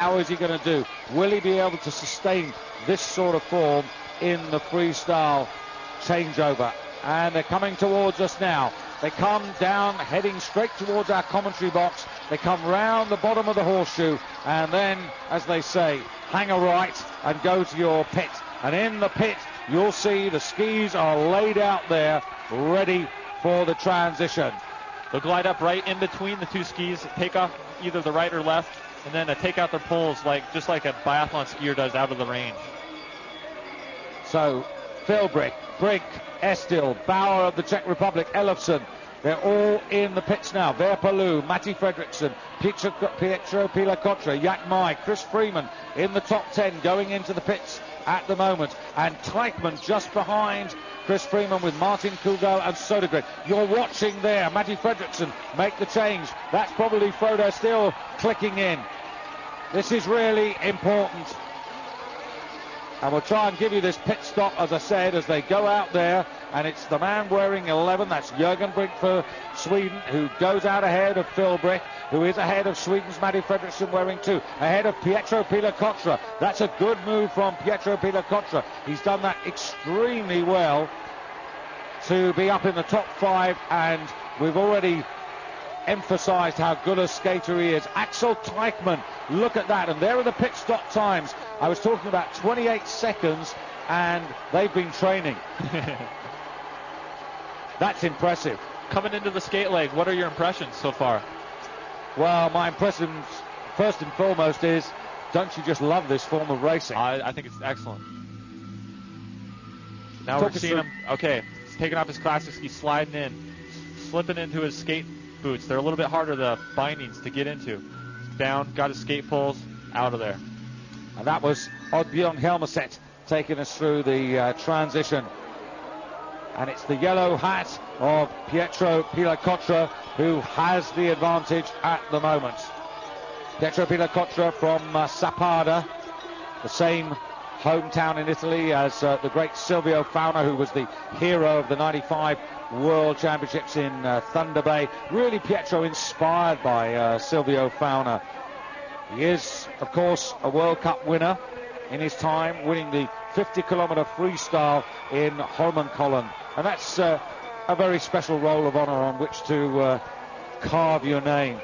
How is he going to do? Will he be able to sustain this sort of form in the freestyle changeover? And they're coming towards us now. They come down, heading straight towards our commentary box. They come round the bottom of the horseshoe, and then, as they say, hang a right and go to your pit. And in the pit, you'll see the skis are laid out there, ready for the transition. They'll glide up right in between the two skis, take off either the right or left, and then take out their poles just like a biathlon skier does out of the range. So, Philbrick, Brink, Estill, Bauer of the Czech Republic, Elofsson, they're all in the pits now. Verpalou, Matti Fredriksson, Pьетро Pillер, Yaak Maé, Chris Freeman in the top 10 going into the pits at the moment. And Taichmан just behind Chris Freeman with Martin, Koougal and Södergren. You're watching there, Matti Fredriksson make the change. That's probably Frodo still clicking in. This is really important. And we'll try and give you this pit stop, as I said, as they go out there. And it's the man wearing 11, that's Jørgen Brink for Sweden, who goes out ahead of Philbrick, who is ahead of Sweden's Matti Fredriksson wearing 2, ahead of Pьетро Pillер. That's a good move from Pьетро Pillер. He's done that extremely well to be up in the top 5, and we've already emphasised how good a skater he is. Axel Teichmann, look at that, and there are the pit stop times. I was talking about 28 seconds, and they've been training. That's impressive. Coming into the skate leg, what are your impressions so far? Well, my impressions, first and foremost, is don't you just love this form of racing? I think it's excellent. Now we're seeing him, okay, he's taking off his classic ski, sliding in, slipping into his skate boots. They're a little bit harder, the bindings, to get into. Down, got his skate poles, out of there. And that was Oddbjørn Helmeset taking us through the transition. And it's the yellow hat of Pьетро Pillер who has the advantage at the moment. Pьetro Piller from Sappada, the same hometown in Italy as the great Silvio Fauna, who was the hero of the 95 World Championships in Thunder Bay. Really, Pьetro inspired by Silvio Fauna. He is, of course, a World Cup winner in his time, winning the 50-kilometre freestyle in Holmenkollen. And that's a very special roll of honour on which to carve your name.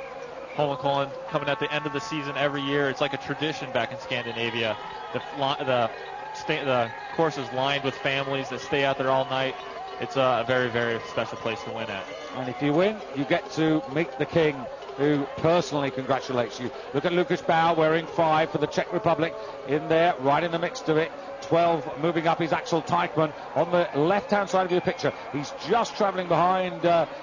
Holmenkollen coming at the end of the season every year. It's like a tradition back in Scandinavia. The course is lined with families that stay out there all night. It's a very, very special place to win at. And if you win, you get to meet the king, who personally congratulates you. Look at Lukas Bauer wearing 5 for the Czech Republic in there, right in the mix of it. 12 moving up is Axel Teichmann on the left-hand side of your picture. He's just travelling behind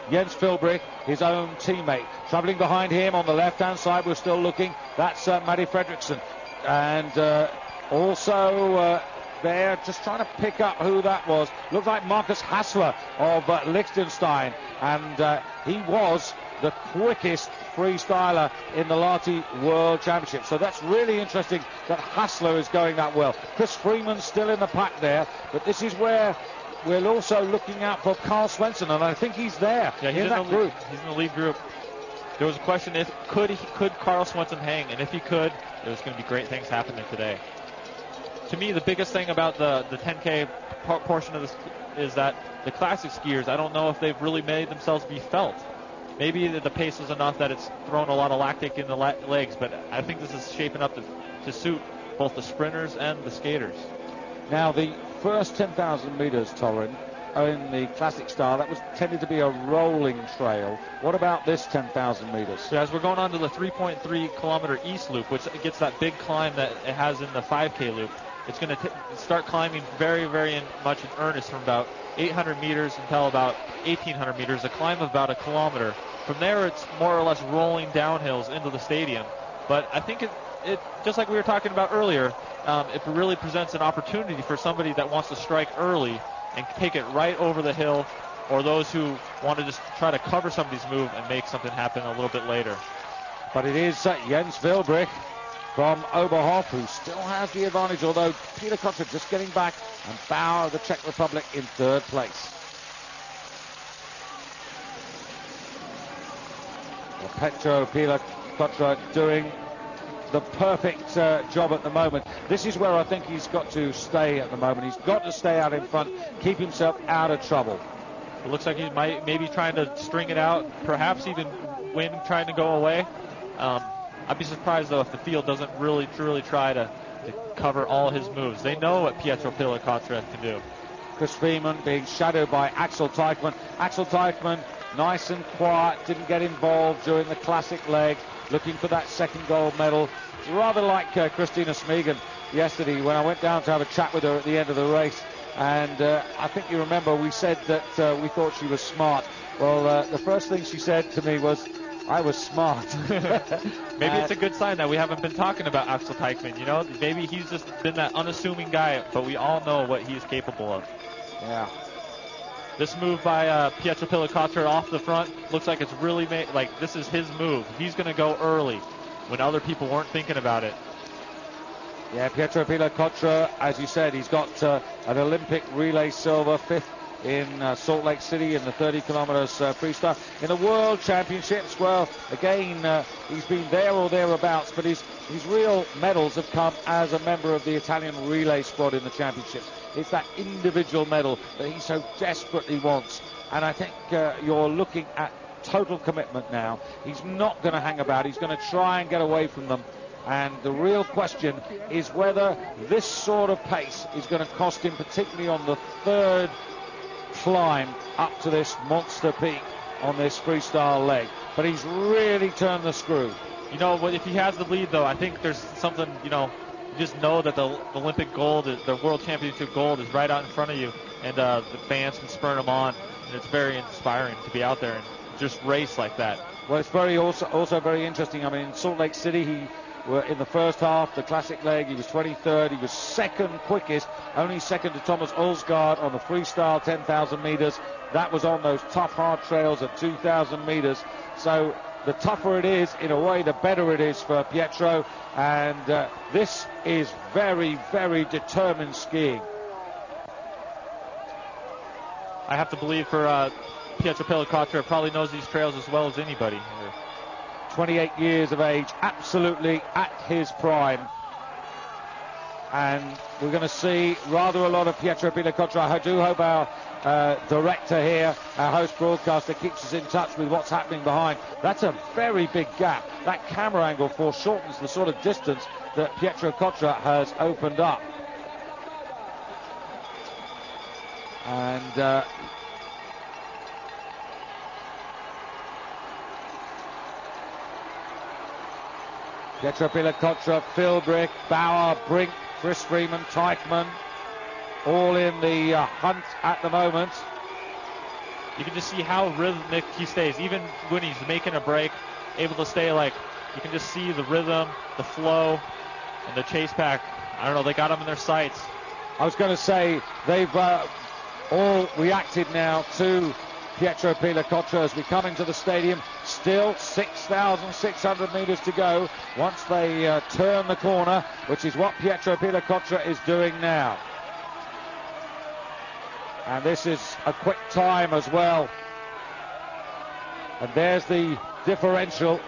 Jens Philbrick, his own teammate. Travelling behind him on the left-hand side, we're still looking. That's Matti Fredriksson. And also there, just trying to pick up who that was. Looks like Marcus Hassler of Lichtenstein. And he was the quickest freestyler in the Lahti World Championship. So that's really interesting that Hassler is going that well. Chris Freeman's still in the pack there, but this is where we're also looking out for Carl Svensson, and I think he's there in that group. He's in the lead group. There was a question, could Carl Svensson hang, and if he could, there's going to be great things happening today. To me, the biggest thing about the 10K portion of this is that the classic skiers, I don't know if they've really made themselves be felt. Maybe the pace is enough that it's thrown a lot of lactic in the legs, but I think this is shaping up to suit both the sprinters and the skaters. Now, the first 10,000 metres, Torin, in the classic style, that was tended to be a rolling trail. What about this 10,000 metres? So as we're going on to the 3.3 kilometre east loop, which gets that big climb that it has in the 5K loop, it's going to start climbing very, very much in earnest from about 800 meters until about 1,800 meters, a climb of about a kilometer. From there, it's more or less rolling downhills into the stadium. But I think it just like we were talking about earlier, it really presents an opportunity for somebody that wants to strike early and take it right over the hill, or those who want to just try to cover somebody's move and make something happen a little bit later. But it is Jens Philbrick from Oberhof, who still has the advantage, although Peter Kotra just getting back, and Bauer of the Czech Republic in third place. Well, Pьетро Pillер doing the perfect job at the moment. This is where I think he's got to stay at the moment. He's got to stay out in front, keep himself out of trouble. It looks like he might maybe trying to string it out, perhaps even win trying to go away. I'd be surprised, though, if the field doesn't really, truly try to cover all his moves. They know what Pьетро can do. Chris Freiman being shadowed by Axel Taichmann. Axel Taichmann, nice and quiet, didn't get involved during the classic leg, looking for that second gold medal. It's rather like Christina Smegen yesterday when I went down to have a chat with her at the end of the race. And I think you remember we said that we thought she was smart. Well, the first thing she said to me was, I was smart. Maybe it's a good sign that we haven't been talking about Axel Taichmann. You know, maybe he's just been that unassuming guy, but we all know what he's capable of. Yeah. This move by Pьетро off the front looks like it's really made, like this is his move. He's going to go early when other people weren't thinking about it. Yeah, Pьетро, as you said, he's got an Olympic relay silver, 5th in Salt Lake City in the 30 kilometers freestyle. In the World Championships, well, again, he's been there or thereabouts, but his real medals have come as a member of the Italian relay squad in the championships. It's that individual medal that he so desperately wants. And I think you're looking at total commitment now. He's not going to hang about. He's going to try and get away from them. And the real question is whether this sort of pace is going to cost him, particularly on the third climb up to this monster peak on this freestyle leg. But he's really turned the screw. You know, if he has the lead, though, I think there's something, you know, you just know that the Olympic gold, the World Championship gold is right out in front of you, and the fans can spur him on, and it's very inspiring to be out there and just race like that. Well, it's also very interesting. I mean, in Salt Lake City, he were in the first half, the classic leg, he was 23rd. He was second quickest, only second to Thomas Ulsgaard on the freestyle 10,000 meters. That was on those tough, hard trails at 2,000 meters. So the tougher it is, in a way, the better it is for Pьетро. And this is very, very determined skiing. I have to believe for Pьетro probably knows these trails as well as anybody. 28 years of age, absolutely at his prime. And we're going to see rather a lot of Pьетro. I do hope our director here, our host broadcaster, keeps us in touch with what's happening behind. That's a very big gap. That camera angle foreshortens the sort of distance that Pьетro has opened up. And Pьетро, Philbrick, Bauer, Brink, Chris Freiman, Teichmann, all in the hunt at the moment. You can just see how rhythmic he stays, even when he's making a break, able to stay like, you can just see the rhythm, the flow, and the chase pack. I don't know, they got him in their sights. I was going to say, they've all reacted now to Pьетro as we come into the stadium. Still 6,600 meters to go once they turn the corner, which is what Pьетro is doing now. And this is a quick time as well. And there's the differential.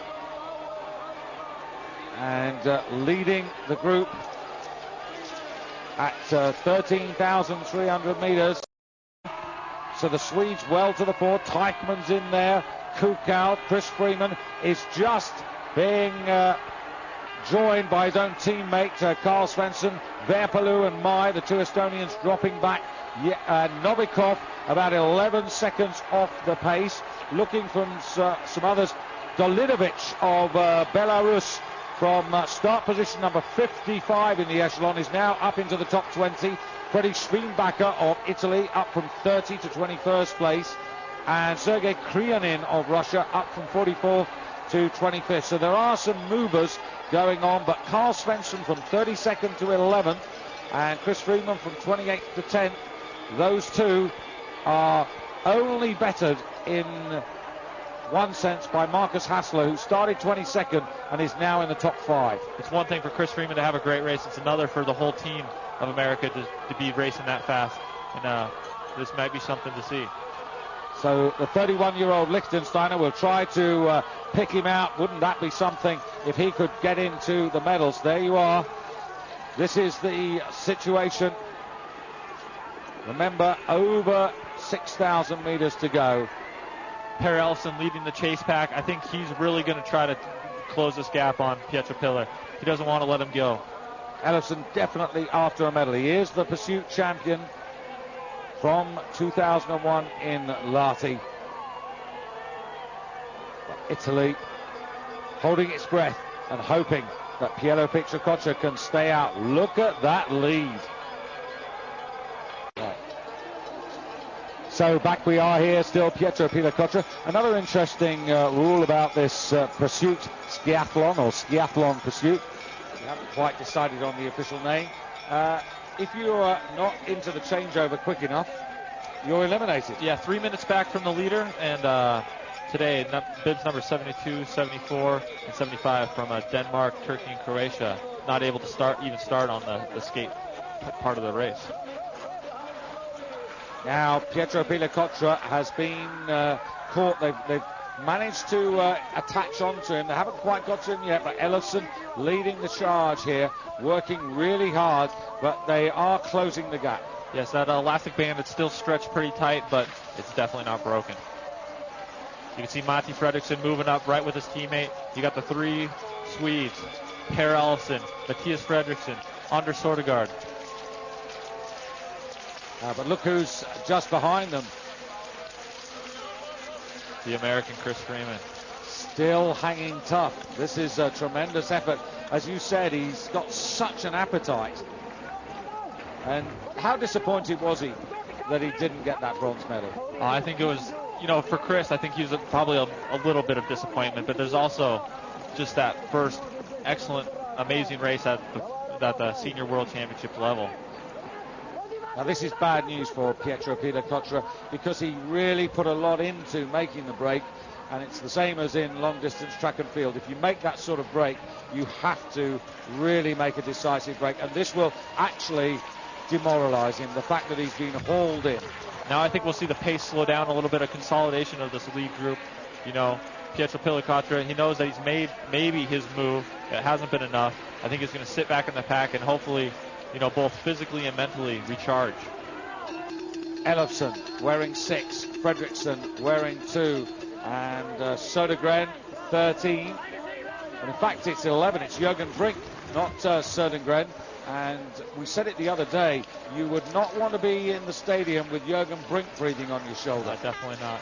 And leading the group at 13,300 meters. So the Swedes well to the fore. Teichmann's in there. Koukal, Chris Freiman is just being joined by his own teammate Carl Svensson. Verpalou and Maé, the two Estonians, dropping back. Novikov about 11 seconds off the pace. Looking from some others. Dolidovic of Belarus from start position number 55 in the echelon is now up into the top 20. Freddy Schweinbacher of Italy up from 30 to 21st place. And Sergei Kryanin of Russia up from 44th to 25th. So there are some movers going on, but Carl Svensson from 32nd to 11th and Chris Freiman from 28th to 10th. Those two are only bettered in one sense by Marcus Haslер, who started 22nd and is now in the top 5. It's one thing for Chris Freiman to have a great race. It's another for the whole team of America to be racing that fast. And this might be something to see. So the 31-year-old Lichtensteiner will try to pick him out. Wouldn't that be something if he could get into the medals? There you are. This is the situation. Remember, over 6,000 meters to go. Per Elofsson leading the chase pack. I think he's really going to try to close this gap on Pieter Piller. He doesn't want to let him go. Elofsson definitely after a medal. He is the pursuit champion from 2001 in Lahti. Italy holding its breath and hoping that Piero Pietrokocza can stay out. Look at that lead. Right. So back we are here, still Pietro Pietrokocza. Another interesting rule about this pursuit skiathlon or skiathlon pursuit. We haven't quite decided on the official name. If you are not into the changeover quick enough, you're eliminated. Yeah, 3 minutes back from the leader, and today bibs number 72, 74, and 75 from Denmark, Turkey, and Croatia not able to start on the skate part of the race. Now Pietro Pietrokocza has been caught. They've managed to attach onto him. They haven't quite got to him yet, but Elofsson leading the charge here, working really hard, but they are closing the gap. Yes, that elastic band is still stretched pretty tight, but it's definitely not broken. You can see Matti Fredriksson moving up right with his teammate. You got the three Swedes, Per Elofsson, Mattias Fredriksson, Anders Sortegaard. But look who's just behind them. The American Chris Freeman. Still hanging tough. This is a tremendous effort. As you said, he's got such an appetite. And how disappointed was he that he didn't get that bronze medal? I think it was, for Chris, I think he was probably a little bit of disappointment, but there's also just that first excellent, amazing race at the Senior World Championship level. Now this is bad news for Pietro Pietrokocza because he really put a lot into making the break, and it's the same as in long distance track and field. If you make that sort of break, you have to really make a decisive break, and this will actually demoralize him, the fact that he's been hauled in. Now I think we'll see the pace slow down, a little bit of consolidation of this lead group. Pietro Pietrokocza, he knows that he's made maybe his move. It hasn't been enough. I think he's going to sit back in the pack and hopefully, both physically and mentally recharge. Elofsson wearing 6, Fredriksson wearing 2, and Södergren 13. And in fact, it's 11. It's Jørgen Brink, not Södergren. And we said it the other day, you would not want to be in the stadium with Jørgen Brink breathing on your shoulder. Definitely not.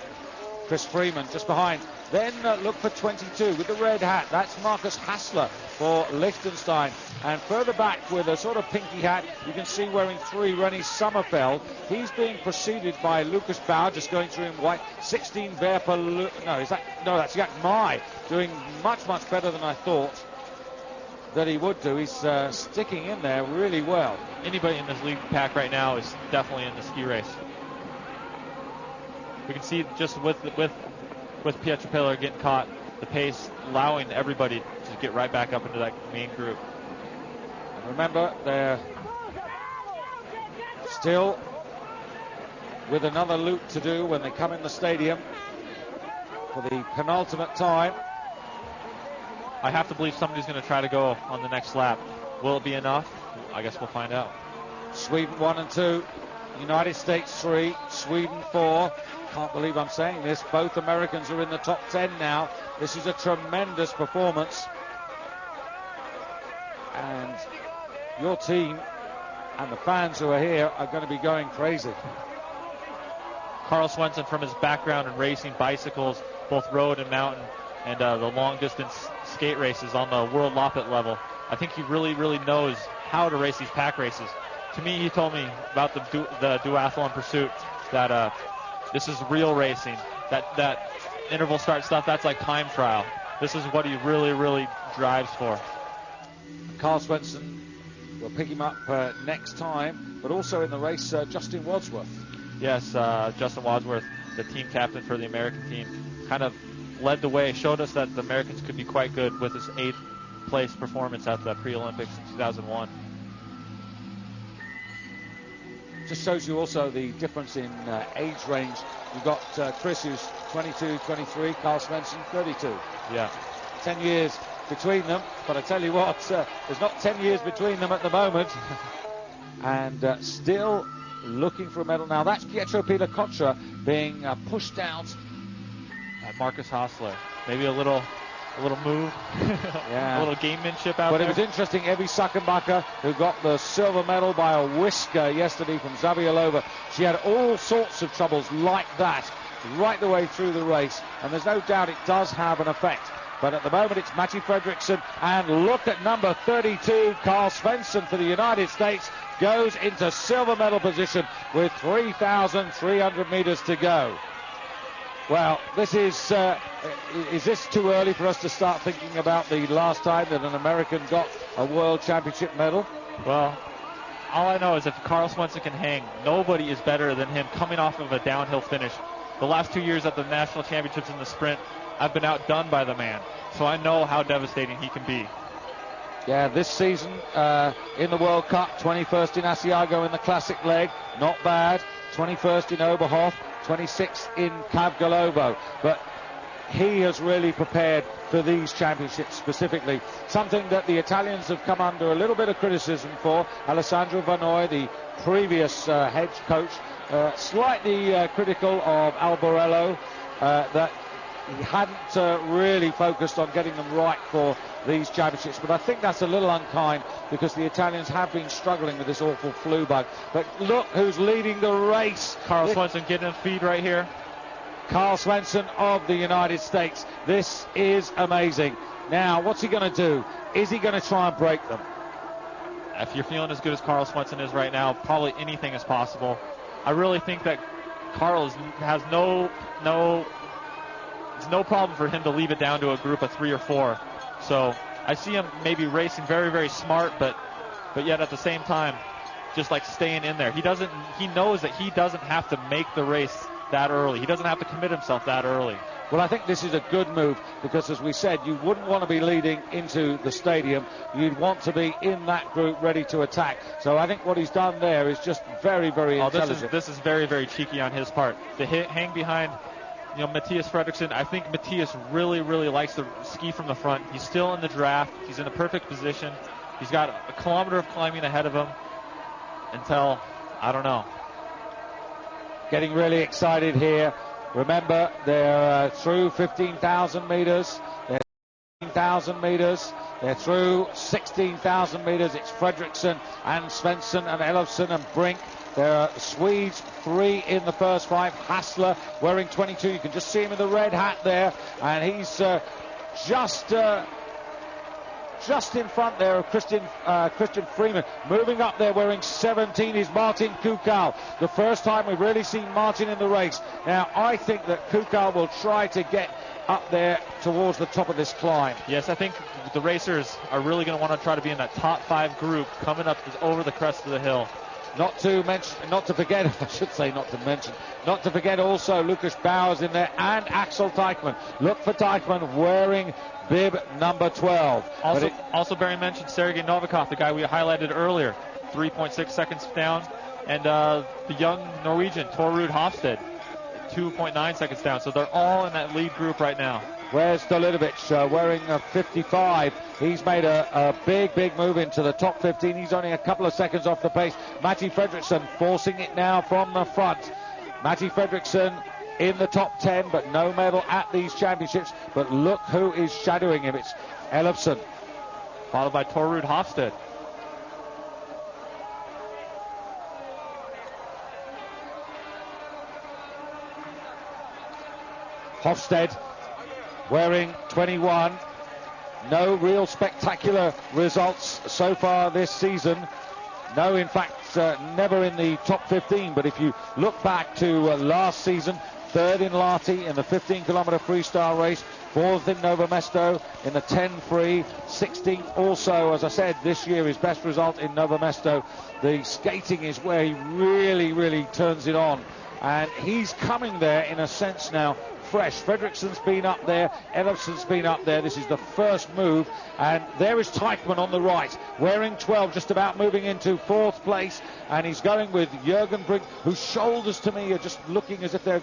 Chris Freeman just behind. Then look for 22 with the red hat. That's Marcus Haslер for Liechtenstein. And further back with a sort of pinky hat, you can see wearing 3, Rennie Sommerfeld. He's being preceded by Lucas Bauer, just going through in white. 16 Verpa. That's Yaak Maë, doing much, much better than I thought that he would do. He's sticking in there really well. Anybody in this lead pack right now is definitely in the ski race. We can see just with Pieter Piller getting caught, the pace allowing everybody to get right back up into that main group. And remember, they're still with another loop to do when they come in the stadium for the penultimate time. I have to believe somebody's going to try to go on the next lap. Will it be enough? I guess we'll find out. Sweden 1 and 2, United States 3, Sweden 4. Can't believe I'm saying this. Both Americans are in the top 10 now. This is a tremendous performance. And your team and the fans who are here are going to be going crazy. Carl Swenson, from his background in racing bicycles, both road and mountain, and the long distance skate races on the World Loppet level, I think he really, really knows how to race these pack races. To me, he told me about the duathlon pursuit that this is real racing. That interval start stuff, that's like time trial. This is what he really, really drives for. Carl Swenson will pick him up next time, but also in the race, Justin Wadsworth. Yes, Justin Wadsworth, the team captain for the American team, kind of led the way, showed us that the Americans could be quite good with his 8th place performance at the pre-Olympics in 2001. just shows you also the difference in age range. You've got Chris, who's 22, 23, Carl Svensson, 32. Yeah. 10 years between them, but I tell you what, there's not 10 years between them at the moment. And still looking for a medal. Now that's Pьетро being pushed out. Marcus Hassler, maybe a little move, yeah. A little gamemanship out but there. It was interesting, Evie Suckenbacher, who got the silver medal by a whisker yesterday from Zabielova. She had all sorts of troubles like that right the way through the race, and there's no doubt it does have an effect. But at the moment it's Matti Fredriksson, and look at number 32, Carl Svensson for the United States, goes into silver medal position with 3,300 meters to go. Well, this is this too early for us to start thinking about the last time that an American got a World Championship medal? Well, all I know is if Carl Svensson can hang, nobody is better than him coming off of a downhill finish. The last 2 years at the national championships in the sprint, I've been outdone by the man. So I know how devastating he can be. Yeah, this season in the World Cup, 21st in Asiago in the classic leg, not bad. 21st in Oberhof, 26th in Kavgalovo. But he has really prepared for these championships specifically. Something that the Italians have come under a little bit of criticism for. Alessandro Vanoi, the previous head coach, slightly critical of Alborello, that he hadn't really focused on getting them right for these championships. But I think that's a little unkind because the Italians have been struggling with this awful flu bug. But look who's leading the race. Carl Svensson getting a feed right here. Carl Svensson of the United States. This is amazing. Now, what's he going to do? Is he going to try and break them? If you're feeling as good as Carl Svensson is right now, probably anything is possible. I really think that Carl has no problem for him to leave it down to a group of 3 or 4. So I see him maybe racing very, very smart, but yet at the same time, just like staying in there. He knows that he doesn't have to make the race that early. He doesn't have to commit himself that early. Well, I think this is a good move because, as we said, you wouldn't want to be leading into the stadium. You'd want to be in that group ready to attack. So I think what he's done there is just very, very intelligent. This is very, very cheeky on his part. To hang behind, Mattias Fredriksson. I think Mattias really, really likes to ski from the front. He's still in the draft. He's in a perfect position. He's got a kilometer of climbing ahead of him until, I don't know. Getting really excited here. Remember, they're through 15,000 meters. They're 15,000 meters. They're through 16,000 meters. It's Fredriksson and Svensson and Elofsson and Brink. There are Swedes, 3 in the first 5. Haslер wearing 22. You can just see him in the red hat there. And he's just in front there of Christian Freeman. Moving up there wearing 17 is Martin Koukal. The first time we've really seen Martin in the race. Now, I think that Koukal will try to get up there towards the top of this climb. Yes, I think the racers are really going to want to try to be in that top 5 group coming up over the crest of the hill. Not to forget also Lucas Bowers in there and Axel Teichmann. Look for Teichmann wearing bib number 12. Also Barry mentioned Sergei Novikov, the guy we highlighted earlier, 3.6 seconds down. And the young Norwegian, Rууд Hofstad, 2.9 seconds down. So they're all in that lead group right now. Where's Stolidovic wearing a 55? He's made a big move into the top 15. He's only a couple of seconds off the pace. Matti Fredriksson forcing it now from the front. Matti Fredriksson in the top 10, but no medal at these championships. But look who is shadowing him. It's Elofsson, followed by Rууд Hofstad. Hofstad wearing 21. No real spectacular results so far this season. No, in fact, never in the top 15. But if you look back to last season, 3rd in Lahti in the 15-kilometer freestyle race, 4th in Novo Mesto in the 10 free, 16th also, as I said, this year his best result in Novo Mesto. The skating is where he really turns it on and he's coming there in a sense now fresh. Fredriksson's been up there, Elofsson's been up there. This is the first move, and there is Taichmans on the right, wearing 12, just about moving into 4th place, and he's going with Jørgen Brink, whose shoulders to me are just looking as if they're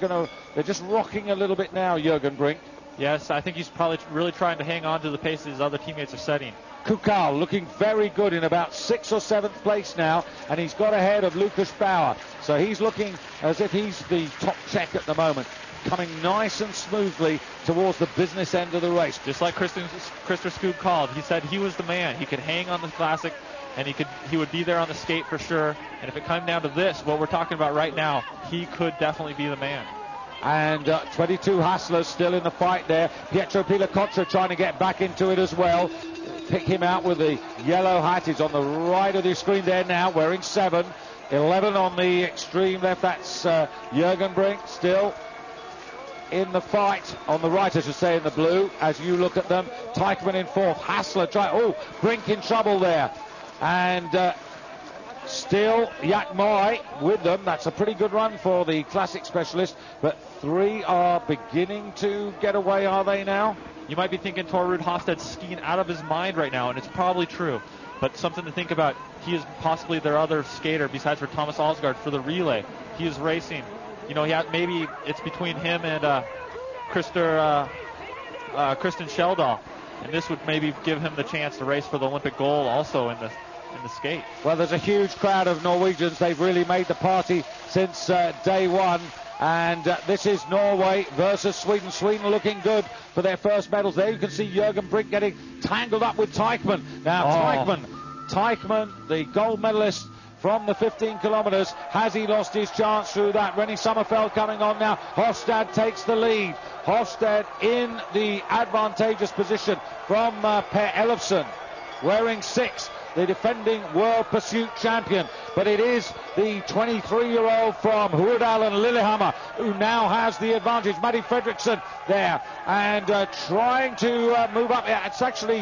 just rocking a little bit now, Jørgen Brink. Yes, I think he's probably really trying to hang on to the pace his other teammates are setting. Koukal looking very good in about 6th or 7th place now, and he's got ahead of Lukas Bauer, so he's looking as if he's the top Czech at the moment, coming nice and smoothly towards the business end of the race. Just like Christer Skoog called, he said he was the man. He could hang on the classic, and he would be there on the skate for sure. And if it comes down to this, what we're talking about right now, he could definitely be the man. And 22 Haslers still in the fight there. Pьетро Pillер trying to get back into it as well. Pick him out with the yellow hat. He's on the right of the screen there now, wearing 7. 11 on the extreme left. That's Jørgen Brink still in the fight. On the right, I should say, in the blue, as you look at them. Taichmans in 4th. Haslер Brink in trouble there. And still Yaak Mae with them. That's a pretty good run for the classic specialist, but 3 are beginning to get away, are they now? You might be thinking Rud Hofstad's skiing out of his mind right now, and it's probably true, but something to think about. He is possibly their other skater besides for Thomas Alsgaard for the relay. He is racing. You know, maybe it's between him and Kristen Sheldal, and this would maybe give him the chance to race for the Olympic gold also in the skate. Well, there's a huge crowd of Norwegians. They've really made the party since day one. And this is Norway versus Sweden. Sweden looking good for their first medals. There you can see Jørgen Brink getting tangled up with Taichmans. Now, Taichmans, the gold medalist from the 15 kilometres, has he lost his chance through that? Rennie Sommerfeld coming on now. Hofstad takes the lead. Hofstad in the advantageous position from Per Elofsson, wearing 6. The defending world pursuit champion, but it is the 23-year-old from Hurdal and Lillehammer who now has the advantage. Matti Fredriksson there, and trying to move up. It's actually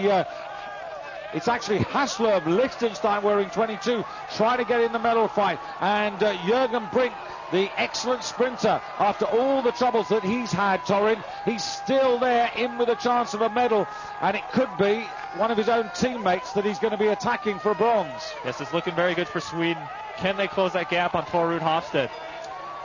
Haslер of Lichtenstein wearing 22, trying to get in the medal fight, and Jørgen Brink, the excellent sprinter, after all the troubles that he's had, Torin, he's still there in with a chance of a medal, and it could be one of his own teammates that he's going to be attacking for bronze. Yes, it's looking very good for Sweden. Can they close that gap on Rud Hofstad?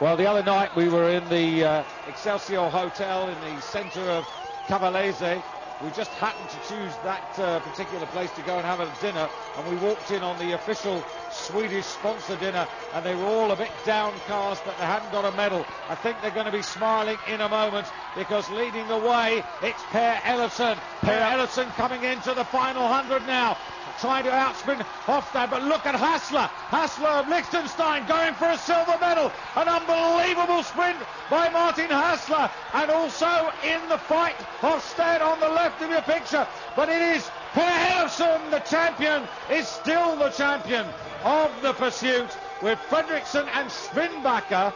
Well, the other night we were in the Excelsior Hotel in the centre of Cavalese. We just happened to choose that particular place to go and have a dinner, and we walked in on the official Swedish sponsor dinner, and they were all a bit downcast that they hadn't got a medal. I think they're going to be smiling in a moment, because leading the way, it's Per Elofsson. Per Elofsson coming into the final 100 now, trying to outsprint Hofstad, but look at Hasler. Hasler of Liechtenstein going for a silver medal. An unbelievable sprint by Martin Hasler, and also in the fight, Hofstad on the left of your picture, but it is Per Elofsson, the champion, is still the champion of the pursuit, with Fredriksson and Schwinbacher.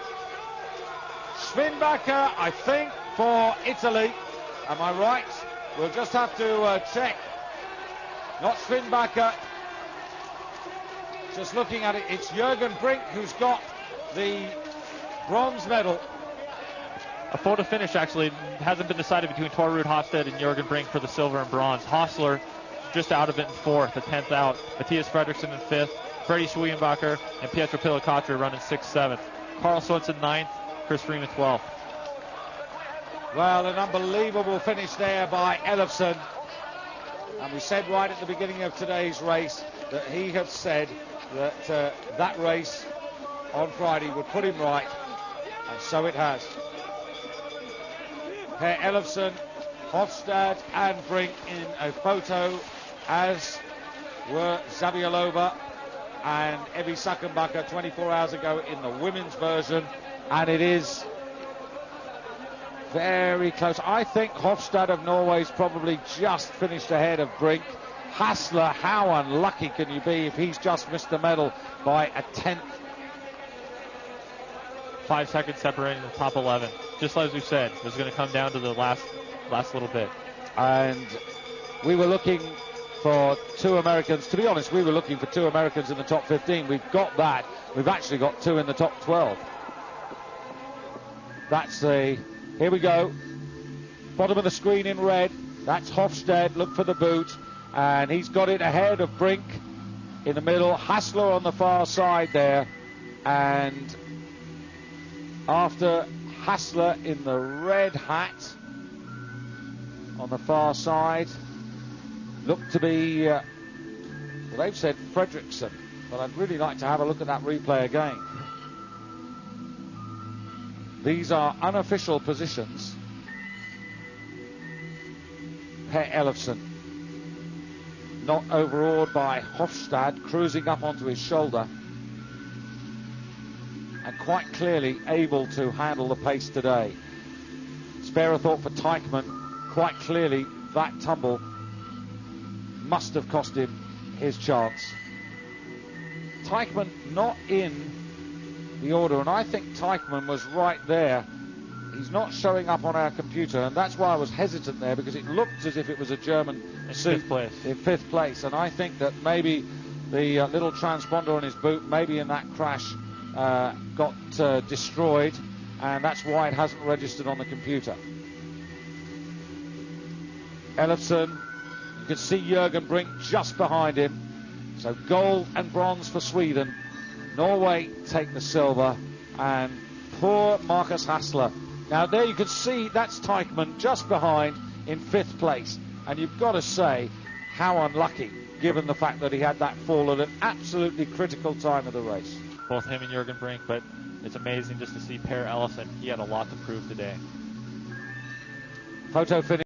Schwinbacher, I think, for Italy. Am I right? We'll just have to check. Not Schwinbacher. Just looking at it, it's Jørgen Brink who's got the bronze medal. A photo finish actually hasn't been decided between Rud Hofstad and Jørgen Brink for the silver and bronze. Haslер just out of it in 4th, the 10th out. Mattias Fredriksson in 5th. Freddie Schweinbachar and Pьетро Pillер running 6th, 7th. Carl Swenson 9th. Chris Freeman 12th. Well, an unbelievable finish there by Elofsson. And we said right at the beginning of today's race that he had said that that race on Friday would put him right, and so it has. Per Elofsson, Hofstad and Brink in a photo, as were Zabialova and Evi Sakenbacher 24 hours ago in the women's version, and it is very close. I think Hofstad of Norway's probably just finished ahead of Brink. Hasler, how unlucky can you be if he's just missed the medal by a 10th? 5 seconds separating the top 11. Just as we said, it was going to come down to the last little bit. And we were looking for 2 Americans. To be honest, we were looking for 2 Americans in the top 15. We've got that. We've actually got 2 in the top 12. That's the, here we go. Bottom of the screen in red. That's Hofstad, look for the boot. And he's got it ahead of Brink in the middle. Haslер on the far side there. And after Hasler in the red hat on the far side, looked to be, well, they've said Fredrikson, but I'd really like to have a look at that replay again. These are unofficial positions. Per Elofsson, not overawed by Hofstad, cruising up onto his shoulder, and quite clearly able to handle the pace today. Spare a thought for Taichmан. Quite clearly that tumble must have cost him his chance. Taichmán not in the order, and I think Taichmán was right there. He's not showing up on our computer, and that's why I was hesitant there, because it looked as if it was a German suit in fifth place. And I think that maybe the little transponder on his boot, maybe in that crash, got destroyed, and that's why it hasn't registered on the computer. Elofsson, you can see Jørgen Brink just behind him. So gold and bronze for Sweden. Norway take the silver, and poor Marcus Haslер. Now there you can see that's Taichmán just behind in fifth place, and you've got to say how unlucky, given the fact that he had that fall at an absolutely critical time of the race. Both him and Jørgen Brink, but it's amazing just to see Per Elofsson. He had a lot to prove today. Photo finish.